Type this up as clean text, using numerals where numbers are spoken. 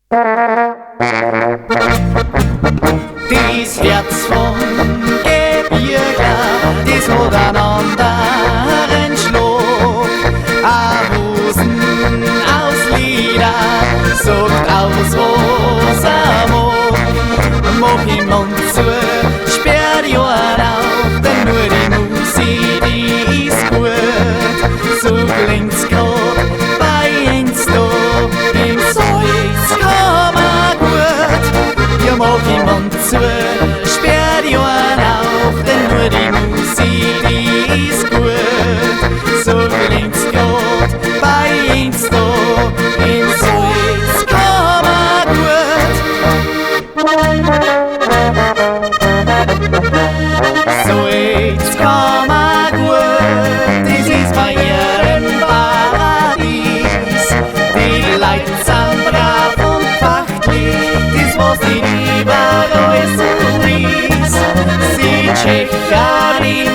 Dies Herz vom Gebirge, dies hat einen anderen Schlag. Hosen aus Lieder, sagt aus Rosamond. Mach im Mund zu, sperr die Ohren auf, denn nur die Musik, die ist gut. So klingt's grad bei uns da, im Salzkammer gut. Ja, mach im Mund zu, sperr die Ohren auf, denn nur die Musik, die ist gut. So klingt's grad bei uns da, im Salzkammer gut. Salzkammer gut, das ist bei ihrem Paradies. Die Leute sind brav und pachtlich, das was nicht überall so liest. Sie checken die